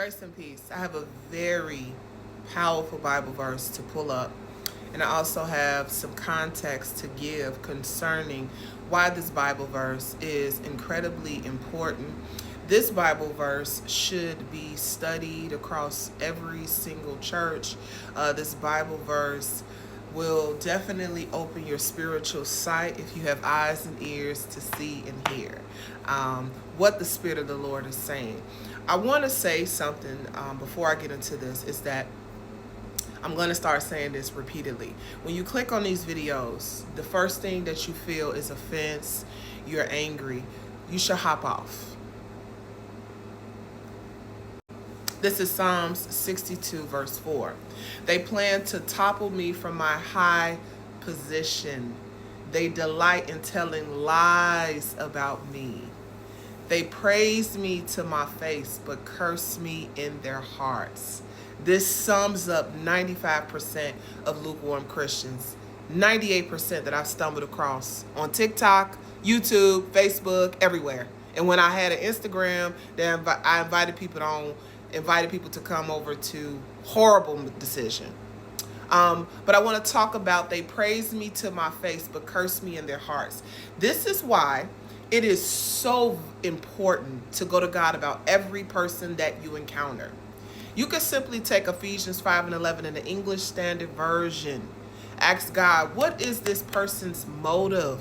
Grace and peace. I have a very powerful Bible verse to pull up, and I also have some context to give concerning why this Bible verse is incredibly important. This Bible verse should be studied across every single church. This Bible verse will definitely open your spiritual sight if you have eyes and ears to see and hear what the Spirit of the Lord is saying. I want to say something before I get into this, is that I'm going to start saying this repeatedly. When you click on these videos, the first thing that you feel is offense, you're angry, you should hop off. This is Psalms 62, verse 4. They plan to topple me from my high position. They delight in telling lies about me. They praise me to my face, but curse me in their hearts. This sums up 95% of lukewarm Christians. 98% that I've stumbled across on TikTok, YouTube, Facebook, everywhere. And when I had an Instagram, I invited people to come over to horrible decision. But I want to talk about they praise me to my face, but curse me in their hearts. This is why it is so important to go to God about every person that you encounter. You could simply take Ephesians 5:11 in the English Standard Version. Ask God, what is this person's motive?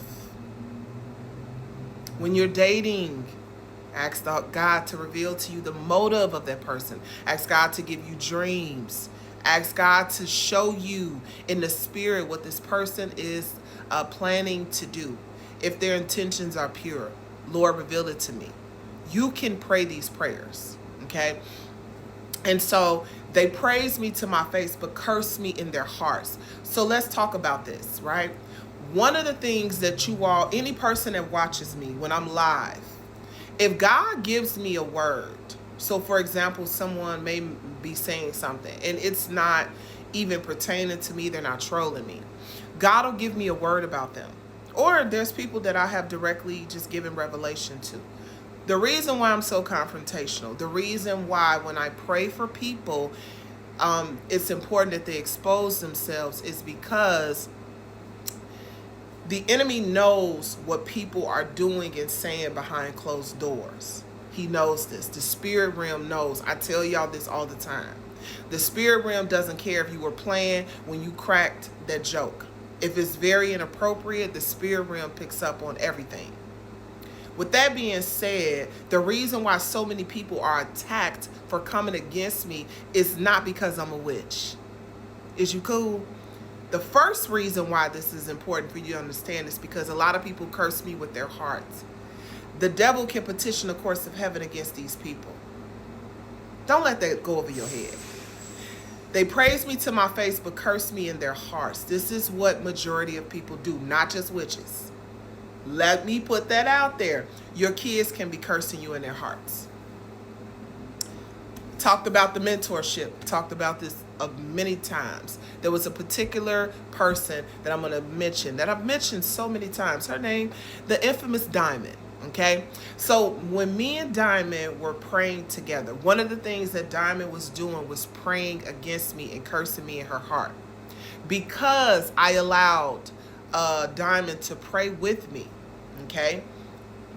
When you're dating, ask God to reveal to you the motive of that person. Ask God to give you dreams. Ask God to show you in the spirit what this person is planning to do. If their intentions are pure, Lord, reveal it to me. You can pray these prayers, okay? And so they praise me to my face, but curse me in their hearts. So let's talk about this, right? One of the things that any person that watches me when I'm live, if God gives me a word, so for example, someone may be saying something and it's not even pertaining to me, they're not trolling me. God will give me a word about them. Or there's people that I have directly just given revelation to. The reason why I'm so confrontational, the reason why when I pray for people, it's important that they expose themselves is because the enemy knows what people are doing and saying behind closed doors. He knows this. The spirit realm knows. I tell y'all this all the time. The spirit realm doesn't care if you were playing when you cracked that joke. If it's very inappropriate, the spirit realm picks up on everything. With that being said, the reason why so many people are attacked for coming against me is not because I'm a witch. Is you cool? The first reason why this is important for you to understand is because a lot of people curse me with their hearts. The devil can petition the courts of heaven against these people. Don't let that go over your head. They praise me to my face, but curse me in their hearts. This is what majority of people do, not just witches. Let me put that out there. Your kids can be cursing you in their hearts. Talked about the mentorship. Talked about this many times. There was a particular person that I'm going to mention, that I've mentioned so many times. Her name, the infamous Diamond. Okay, so when me and Diamond were praying together, one of the things that Diamond was doing was praying against me and cursing me in her heart. Because I allowed Diamond to pray with me, okay?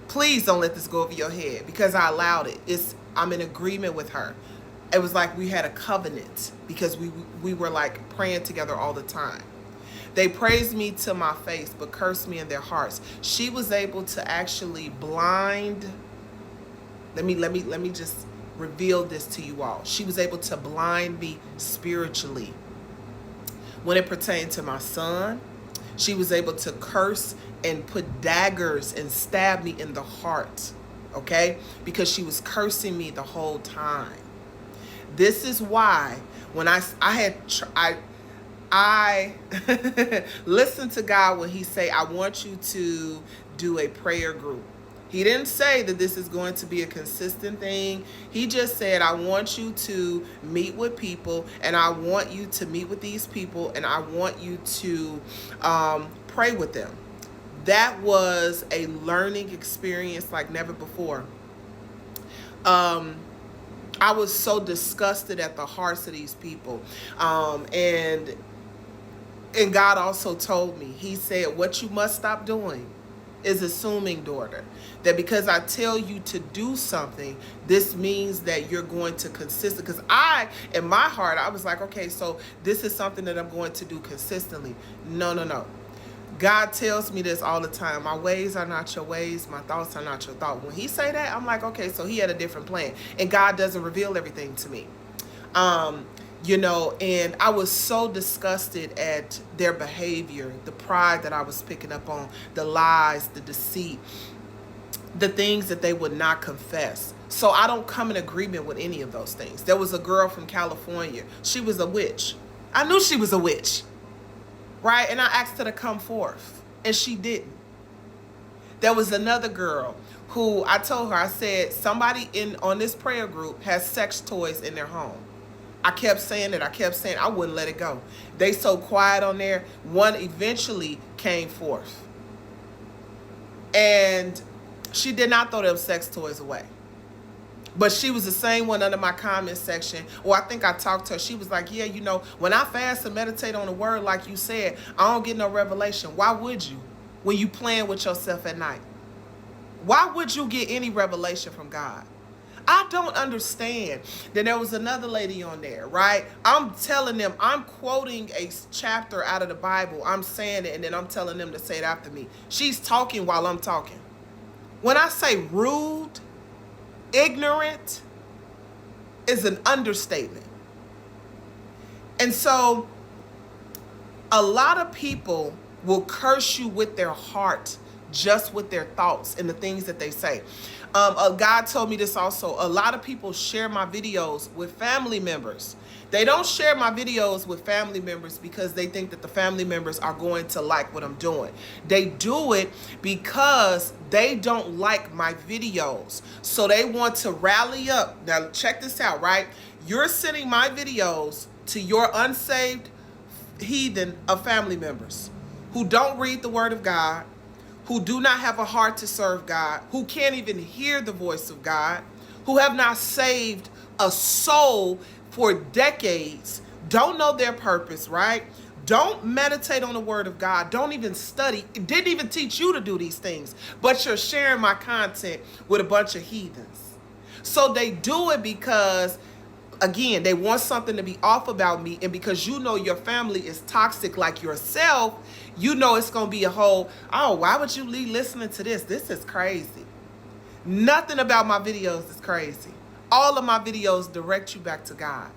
Please don't let this go over your head because I allowed it. I'm in agreement with her. It was like we had a covenant because we were like praying together all the time. They praised me to my face, but cursed me in their hearts. She was able to actually blind. Let me just reveal this to you all. She was able to blind me spiritually. When it pertained to my son, she was able to curse and put daggers and stab me in the heart, okay? Because she was cursing me the whole time. This is why when I listen to God when he say, I want you to do a prayer group. He didn't say that this is going to be a consistent thing. He just said, I want you to meet with people and I want you to meet with these people and I want you to pray with them. That was a learning experience like never before. I was so disgusted at the hearts of these people. And God also told me, he said, what you must stop doing is assuming, daughter, that because I tell you to do something, this means that you're going to consistent. Because in my heart, I was like, okay, so this is something that I'm going to do consistently. No, no, no. God tells me this all the time. My ways are not your ways. My thoughts are not your thoughts. When he say that, I'm like, okay, so he had a different plan. And God doesn't reveal everything to me. And I was so disgusted at their behavior, the pride that I was picking up on, the lies, the deceit, the things that they would not confess. So I don't come in agreement with any of those things. There was a girl from California. She was a witch. I knew she was a witch, right? And I asked her to come forth, and she didn't. There was another girl who I told her, I said, somebody on this prayer group has sex toys in their home. I kept saying it. I wouldn't let it go. They so quiet on there. One eventually came forth. And she did not throw them sex toys away. But she was the same one under my comment section. Or I think I talked to her. She was like, yeah, when I fast and meditate on the word, like you said, I don't get no revelation. Why would you when you playing with yourself at night? Why would you get any revelation from God? I don't understand. Then there was another lady on there, right? I'm telling them, I'm quoting a chapter out of the Bible. I'm saying it, and then I'm telling them to say it after me. She's talking while I'm talking. When I say rude, ignorant is an understatement. And so a lot of people will curse you with their heart, just with their thoughts and the things that they say. God told me this also. A lot of people share my videos with family members. They don't share my videos with family members because they think that the family members are going to like what I'm doing. They do it because they don't like my videos. So they want to rally up. Now check this out, right? You're sending my videos to your unsaved heathen of family members who don't read the word of God, who do not have a heart to serve God, who can't even hear the voice of God, who have not saved a soul for decades, don't know their purpose, right? Don't meditate on the word of God. Don't even study. It didn't even teach you to do these things, but you're sharing my content with a bunch of heathens. So they do it because, again, they want something to be off about me. And because your family is toxic like yourself, it's going to be a whole, oh, why would you leave listening to this? This is crazy. Nothing about my videos is crazy. All of my videos direct you back to God.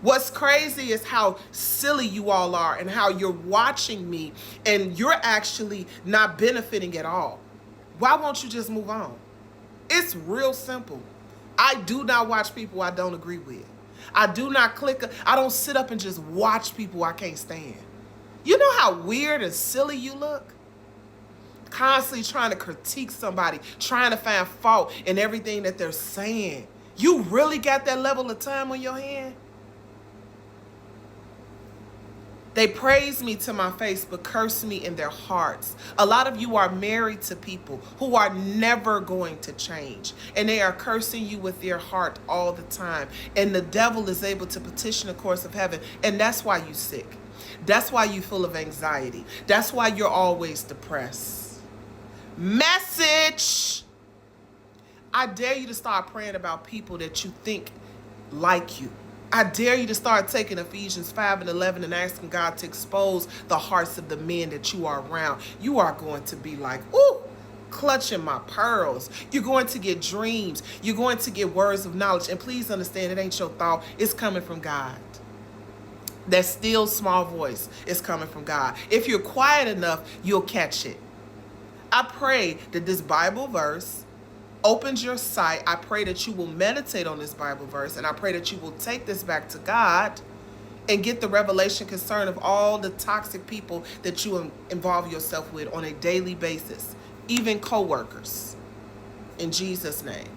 What's crazy is how silly you all are and how you're watching me and you're actually not benefiting at all. Why won't you just move on? It's real simple. I do not watch people I don't agree with. I do not I don't sit up and just watch people I can't stand. You know how weird and silly you look? Constantly trying to critique somebody, trying to find fault in everything that they're saying. You really got that level of time on your hand? They praise me to my face, but curse me in their hearts. A lot of you are married to people who are never going to change, and they are cursing you with their heart all the time. And the devil is able to petition the courts of heaven, and that's why you're sick. That's why you're full of anxiety. That's why you're always depressed. Message! I dare you to start praying about people that you think like you. I dare you to start taking Ephesians 5:11 and asking God to expose the hearts of the men that you are around. You are going to be like, ooh, clutching my pearls. You're going to get dreams. You're going to get words of knowledge. And please understand, it ain't your thought. It's coming from God. That still small voice is coming from God. If you're quiet enough, you'll catch it. I pray that this Bible verse opens your sight. I pray that you will meditate on this Bible verse, and I pray that you will take this back to God and get the revelation concern of all the toxic people that you involve yourself with on a daily basis, even co-workers. In Jesus' name.